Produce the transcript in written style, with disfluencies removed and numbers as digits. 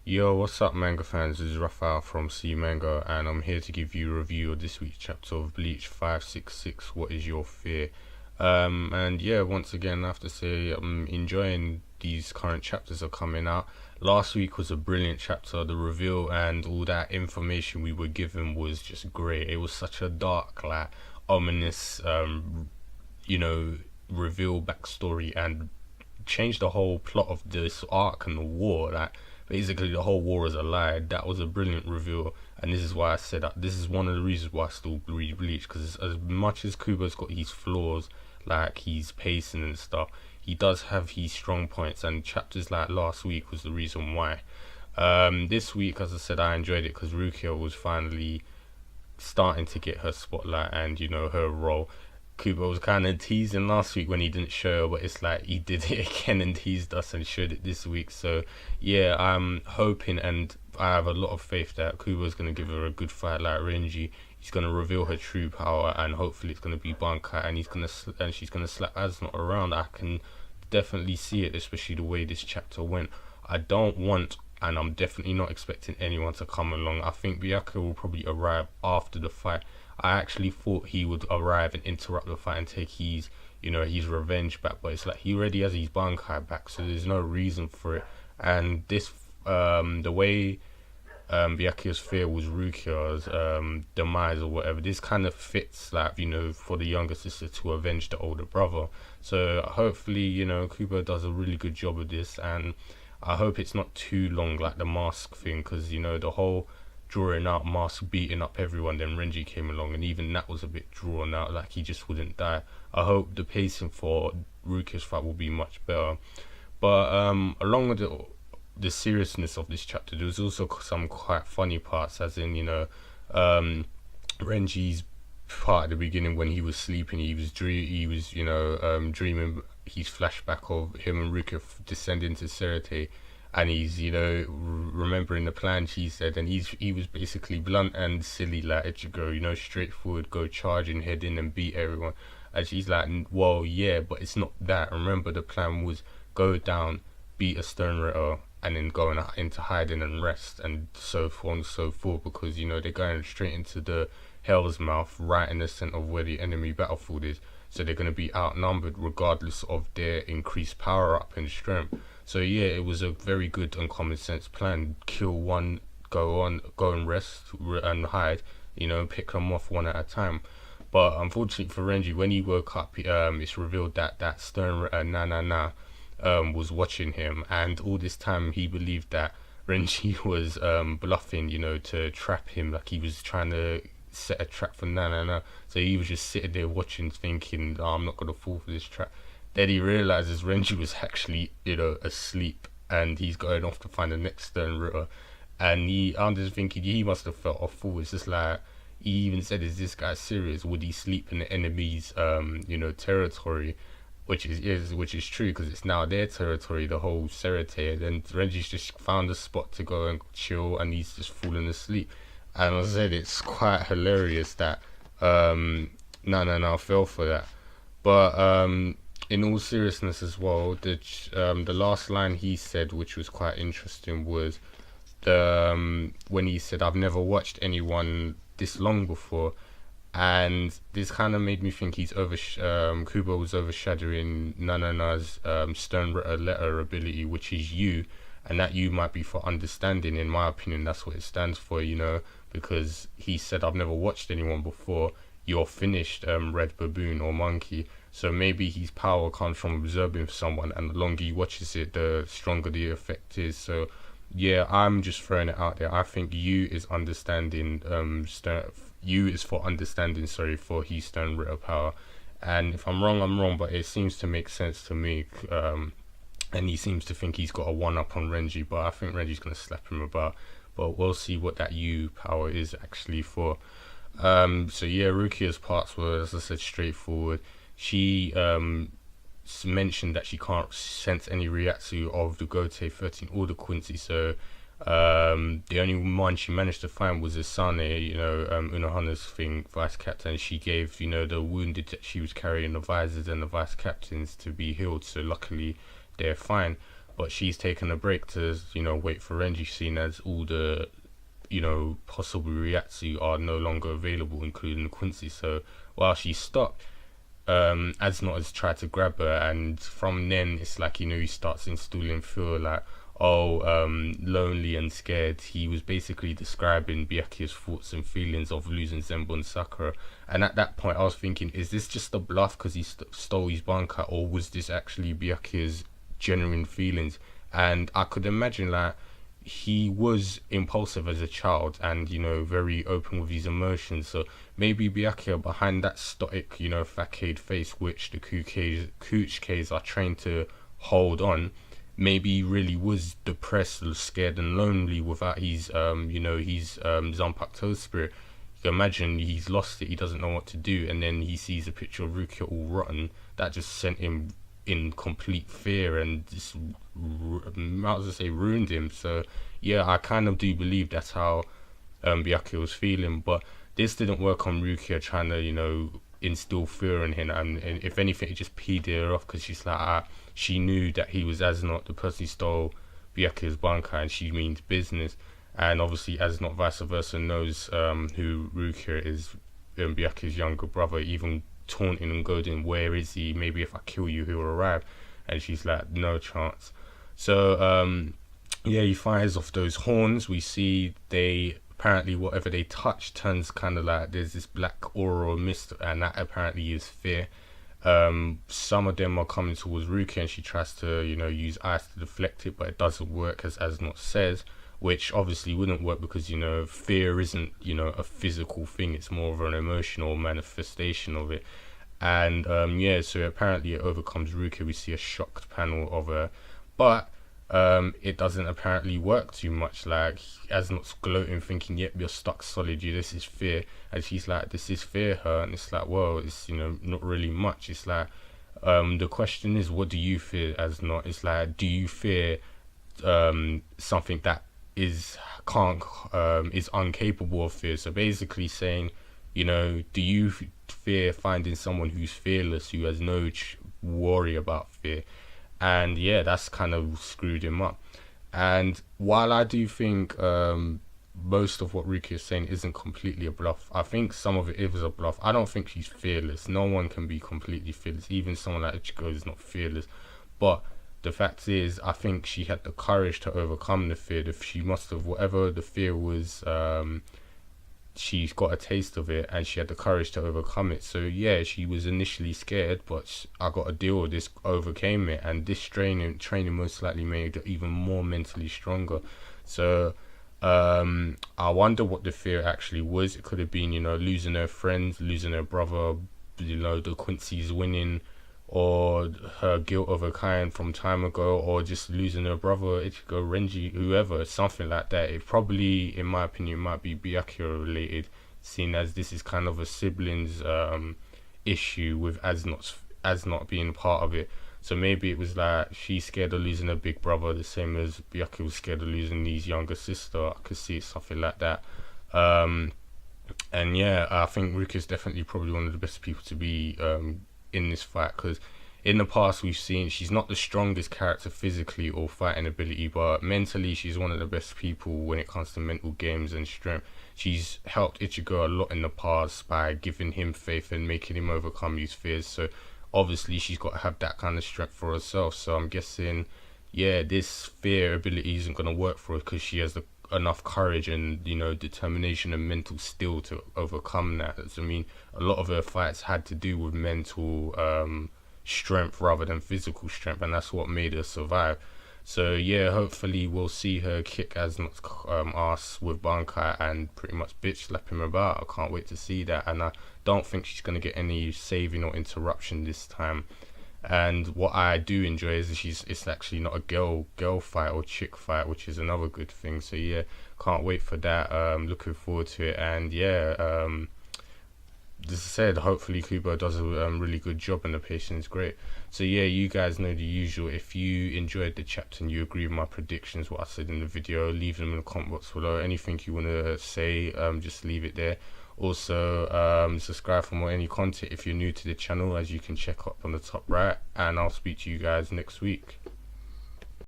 Yo, what's up, manga fans? This is Raphael from C Manga, and I'm here to give you a review of this week's chapter of Bleach 566. What is your fear? And yeah, once again, I have to say I'm enjoying these current chapters are coming out. Last week was a brilliant chapter. The reveal and all that information we were given was just great. It was such a dark, like ominous, you know, reveal backstory and changed the whole plot of this arc and the war. Like basically, the whole war is a lie. That was a brilliant reveal, and this is why I said that this is one of the reasons why I still read Bleach, because as much as Kubo's got his flaws, like his pacing and stuff, he does have his strong points, and chapters like last week was the reason why. This week, as I said, I enjoyed it because Rukia was finally starting to get her spotlight and her role. Kubo was kind of teasing last week when he didn't show her, but it's like he did it again and teased us and showed it this week. So yeah, I'm hoping and I have a lot of faith that Kubo's gonna give her a good fight like Renji. He's gonna reveal her true power and hopefully it's gonna be Bankai and she's gonna slap Äs Nödt around. I can definitely see it, especially the way this chapter went. I don't want and I'm definitely not expecting anyone to come along. I think Byakuya will probably arrive after the fight. I actually thought he would arrive and interrupt the fight and take his revenge back, but it's like he already has his Bankai back, so there's no reason for it. And this, the way Byakuya's fear was Rukia's demise or whatever, this kind of fits, like, for the younger sister to avenge the older brother. So hopefully, Kubo does a really good job of this, and I hope it's not too long like the mask thing, because the whole drawing out mask beating up everyone, then Renji came along and even that was a bit drawn out, like he just wouldn't die. I hope the pacing for Rukia's fight will be much better. But along with the seriousness of this chapter, there was also some quite funny parts, as in Renji's part at the beginning when he was sleeping, he was dreaming his flashback of him and Rukia descending to Serete, and he's remembering the plan she said, and he was basically blunt and silly, like Ichigo, straightforward, go charging, head in and beat everyone. And she's like, well, yeah, but it's not that. Remember, the plan was go down, beat a Sternritter, and then go into hiding and rest, and so on and so forth, because they're going straight into the Hell's Mouth, right in the center of where the enemy battlefield is. So they're going to be outnumbered regardless of their increased power up and strength. So yeah, it was a very good and common sense plan. Kill one, go and rest and hide. Pick them off one at a time. But unfortunately for Renji, when he woke up, it's revealed that Stern was watching him, and all this time he believed that Renji was bluffing, to trap him, like he was trying to set a trap for Nana. So he was just sitting there watching, thinking, oh, I'm not gonna fall for this trap. Then he realizes Renji was actually, asleep, and he's going off to find the next Stern Ritter. And I'm just thinking he must have felt a fool. It's just like he even said, "Is this guy serious? Would he sleep in the enemy's, territory?" Which is true, because it's now their territory, the whole Serete. And then Renji's just found a spot to go and chill, and he's just fallen asleep. And I said it's quite hilarious that no fell for that. But in all seriousness as well, the last line he said, which was quite interesting, was when he said, "I've never watched anyone this long before," and this kind of made me think Kubo was overshadowing Nanana's Stern letter ability, which is you, and that you might be for understanding. In my opinion, that's what it stands for, because he said, "I've never watched anyone before. You're finished, red baboon or monkey." So maybe his power comes from observing someone, and the longer he watches it, the stronger the effect is. So yeah, I'm just throwing it out there. I think you is understanding, you is for understanding, sorry, for his Stern Ritter power. And if I'm wrong, I'm wrong, but it seems to make sense to me. And he seems to think he's got a one-up on Renji, but I think Renji's going to slap him about. But we'll see what that U power is actually for. So yeah, Rukia's parts were, as I said, straightforward. She mentioned that she can't sense any Ryatsu of the Gote 13 or the Quincy, so the only one she managed to find was Asane, Unohana's vice captain. She gave, the wounded that she was carrying, the visors and the vice captains, to be healed, so luckily they're fine. but she's taken a break to, wait for Renji, seeing as all the, possible Ryatsu are no longer available, including Quincy. So while she stopped, As Nödt has tried to grab her, and from then it's like, he starts installing fear, like, lonely and scared. He was basically describing Byakuya's thoughts and feelings of losing Zenbo and Sakura, and at that point I was thinking, is this just a bluff because he stole his bankai, or was this actually Byakuya's genuine feelings? And I could imagine, like, he was impulsive as a child and, very open with his emotions. So maybe Byakuya, behind that stoic, facade face which the Kuchikes are trained to hold on, maybe he really was depressed, scared and lonely without his Zanpakuto spirit. You can imagine he's lost it, he doesn't know what to do, and then he sees a picture of Rukia all rotten. That just sent him in complete fear and just, ruined him. So yeah, I kind of do believe that's how Byakuya was feeling, but this didn't work on Rukia trying to, instill fear in him, and if anything, it just peed her off, because she's like, she knew that he was As Nödt, the person who stole Byakuya's bankai, and she means business. And obviously As Nödt, vice versa, knows who Rukia is, Byakuya's younger brother, even taunting and goading, where is he? Maybe if I kill you, he'll arrive. And she's like, no chance. So he fires off those horns. We see they apparently, whatever they touch turns kind of like, there's this black aura or mist, and that apparently is fear. Some of them are coming towards Rukia, and she tries to, use ice to deflect it, but it doesn't work, as Nödt says, which obviously wouldn't work because, fear isn't, a physical thing, it's more of an emotional manifestation of it. And so apparently it overcomes Rukia. We see a shocked panel of her, but it doesn't apparently work too much. Like, As Nödt's gloating, thinking, yep, you're stuck solid, this is fear. And she's like, this is fear, her. And it's like, well, it's, not really much. It's like, the question is, what do you fear, As Nödt? It's like, do you fear something that is incapable of fear? So basically saying, do you fear finding someone who's fearless, who has no worry about fear? And yeah, that's kind of screwed him up. And while I do think most of what Rukia is saying isn't completely a bluff, I think some of it is a bluff. I don't think she's fearless. No one can be completely fearless. Even someone like Ichigo is not fearless. But the fact is, I think she had the courage to overcome the fear. She must have, whatever the fear was, she's got a taste of it, and she had the courage to overcome it. So yeah, she was initially scared, but I got to deal with this, overcame it, and this training most likely made her even more mentally stronger. So I wonder what the fear actually was. It could have been, losing her friends, losing her brother, the Quincy's winning, or her guilt of her kind from time ago, or just losing her brother, Ichigo, Renji, whoever, something like that. It probably, in my opinion, might be Byakuya related, seeing as this is kind of a siblings issue with As Nödt being part of it. So maybe it was like she's scared of losing her big brother, the same as Byakuya was scared of losing his younger sister. I could see it, something like that. And yeah, I think Rukia's definitely probably one of the best people to be in this fight, because in the past we've seen she's not the strongest character physically or fighting ability, but mentally she's one of the best people when it comes to mental games and strength. She's helped Ichigo a lot in the past by giving him faith and making him overcome his fears, so obviously she's got to have that kind of strength for herself. So I'm guessing, yeah, this fear ability isn't going to work for her because she has enough courage and determination and mental steel to overcome that. So, I mean, a lot of her fights had to do with mental strength rather than physical strength, and that's what made her survive. So yeah, hopefully we'll see her kick As Nödt's ass with bankai and pretty much bitch slap him about. I can't wait to see that, and I don't think she's going to get any saving or interruption this time. And what I do enjoy is it's actually not a girl fight or chick fight, which is another good thing. So yeah, can't wait for that. Looking forward to it. And yeah, as I said, hopefully Kubo does a really good job and the pacing is great. So yeah, you guys know the usual. If you enjoyed the chapter and you agree with my predictions, what I said in the video, leave them in the comment box below. Anything you want to say, just leave it there. Also, subscribe for more any content if you're new to the channel, as you can check up on the top right, and I'll speak to you guys next week.